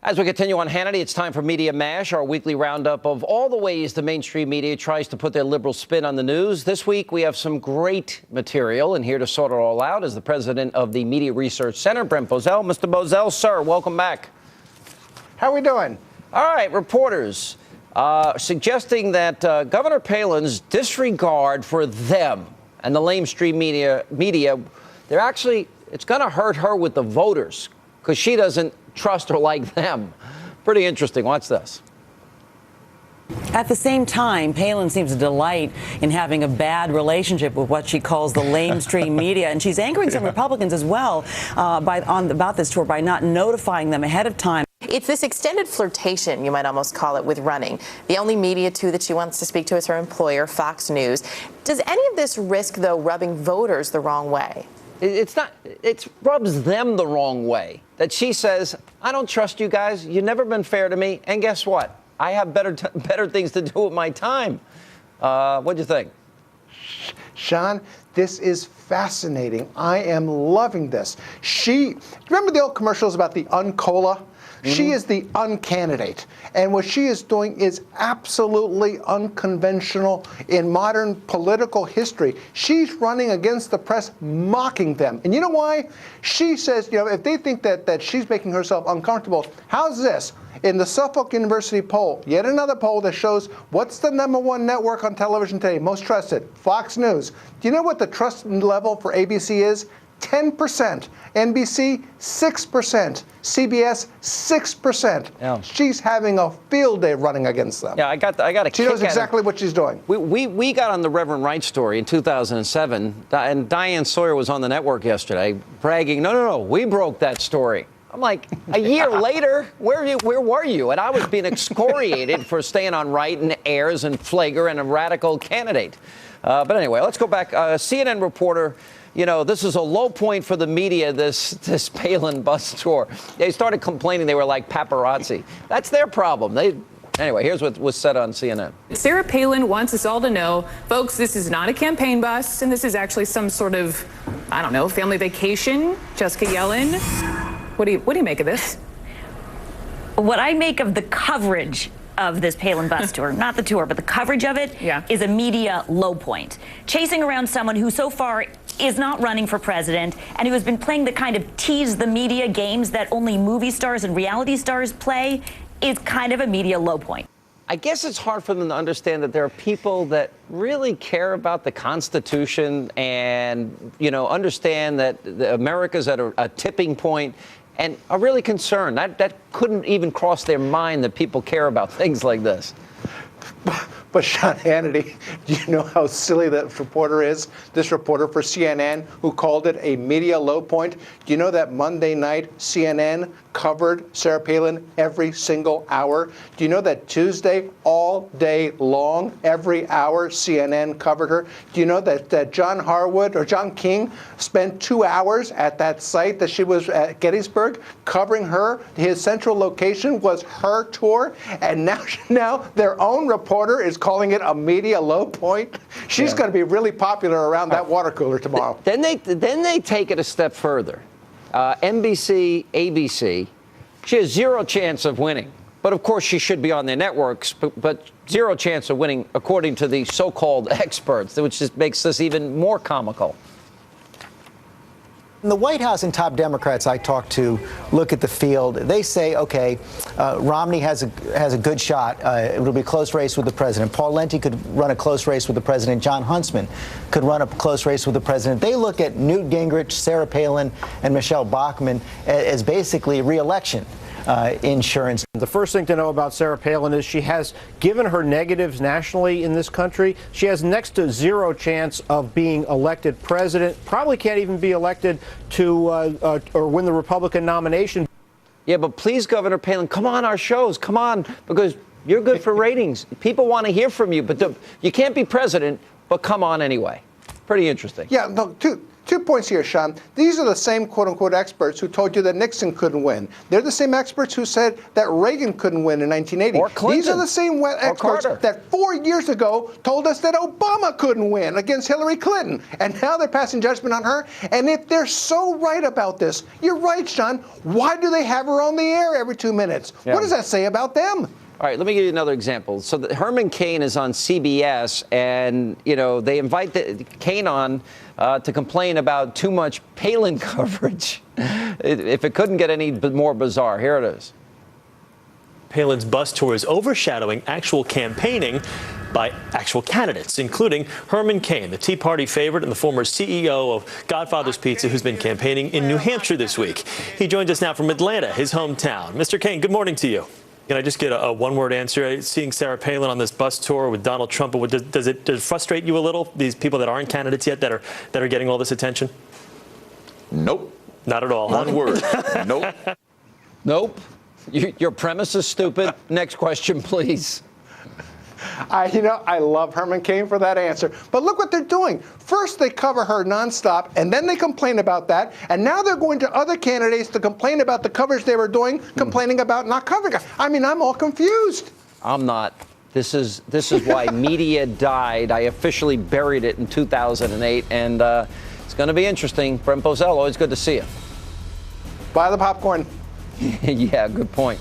As we continue on Hannity, it's time for Media Mash, our weekly roundup of all the ways the mainstream media tries to put their liberal spin on the news. This week, we have some great material, and here to sort it all out is the president of the Media Research Center, Brent Bozell. Mr. Bozell, sir, welcome back. How are we doing? All right, reporters suggesting that Governor Palin's disregard for them and the lamestream media, they're actually, it's going to hurt her with the voters because she doesn't trust or like them. Pretty interesting. Watch this. At the same time, Palin seems to delight in having a bad relationship with what she calls the lamestream media, and she's angering some Republicans as well about this tour by not notifying them ahead of time. It's this extended flirtation, you might almost call it, with running. The only media, too, that she wants to speak to is her employer, Fox News. Does any of this risk, though, rubbing voters the wrong way? It's not. It rubs them the wrong way. That she says, I don't trust you guys. You've never been fair to me. And guess what? I have better things to do with my time. What'd you think? Sean, this is fascinating. I am loving this. Remember the old commercials about the uncola? Mm-hmm. She is the uncandidate. And what she is doing is absolutely unconventional in modern political history. She's running against the press, mocking them. And you know why? She says, if they think that she's making herself uncomfortable, how's this? In the Suffolk University poll, yet another poll that shows what's the #1 network on television today, most trusted, Fox News. Do you know what the trust level for ABC is? 10%. NBC, 6%. CBS, 6%. Yeah. She's having a field day running against them. Yeah, I got a She knows exactly what she's doing. We got on the Reverend Wright story in 2007, and Diane Sawyer was on the network yesterday bragging, no, we broke that story. I'm like, a year later, where were you? And I was being excoriated for staying on Wright and Ayers and Flager and a radical candidate. But anyway, let's go back. CNN reporter, this is a low point for the media, this Palin bus tour. They started complaining they were like paparazzi. That's their problem. Anyway, here's what was said on CNN. Sara Palin wants us all to know, folks, this is not a campaign bus, and this is actually some sort of, I don't know, family vacation. Jessica Yellen. What do you make of this? What I make of the coverage of this Palin bus tour, not the tour, but the coverage of it, is a media low point. Chasing around someone who so far is not running for president and who has been playing the kind of tease the media games that only movie stars and reality stars play is kind of a media low point. I guess it's hard for them to understand that there are people that really care about the Constitution and, understand that America's at a tipping point and are really concerned. That couldn't even cross their mind that people care about things like this. But Sean Hannity, do you know how silly that reporter is? This reporter for CNN who called it a media low point. Do you know that Monday night CNN covered Sara Palin every single hour? Do you know that Tuesday, all day long, every hour, CNN covered her? Do you know that John King spent 2 hours at that site that she was at Gettysburg covering her? His central location was her tour, and now their own reporter is calling it a media low point. She's going to be really popular around that water cooler tomorrow. Then they take it a step further. NBC, ABC, she has zero chance of winning. But of course, she should be on their networks, but zero chance of winning, according to the so-called experts, which just makes this even more comical. The White House and top Democrats I talk to look at the field. They say, okay, Romney has a good shot. It'll be a close race with the president. Paul Lenti could run a close race with the president. John Huntsman could run a close race with the president. They look at Newt Gingrich, Sara Palin, and Michelle Bachmann as basically re-election insurance. The first thing to know about Sara Palin is she has, given her negatives nationally in this country, she has next to zero chance of being elected president, probably can't even be elected to or win the Republican nomination. Yeah, but please, Governor Palin, come on our shows, come on, because you're good for ratings. People want to hear from you, but you can't be president, but come on anyway. Pretty interesting. Yeah, no, 2 points here, Sean. These are the same quote-unquote experts who told you that Nixon couldn't win. They're the same experts who said that Reagan couldn't win in 1980. Or Clinton. These are the same experts that 4 years ago told us that Obama couldn't win against Hillary Clinton. And now they're passing judgment on her. And if they're so right about this, you're right, Sean. Why do they have her on the air every 2 minutes? Yeah. What does that say about them? All right, let me give you another example. So Herman Cain is on CBS, and, they invite Cain on to complain about too much Palin coverage. If it couldn't get any more bizarre, here it is. Palin's bus tour is overshadowing actual campaigning by actual candidates, including Herman Cain, the Tea Party favorite and the former CEO of Godfather's Pizza, who's been campaigning in New Hampshire this week. He joins us now from Atlanta, his hometown. Mr. Cain, good morning to you. Can I just get a one-word answer? Seeing Sara Palin on this bus tour with Donald Trump, does it frustrate you a little? These people that aren't candidates yet that are getting all this attention? Nope. Not at all. One word. Nope. Nope. Your premise is stupid. Next question, please. I love Herman Cain for that answer. But look what they're doing. First, they cover her nonstop, and then they complain about that. And now they're going to other candidates to complain about the coverage they were doing, complaining about not covering her. I mean, I'm all confused. I'm not. This is why media died. I officially buried it in 2008, and it's going to be interesting. Brent Bozell, always good to see you. Buy the popcorn. Yeah, good point.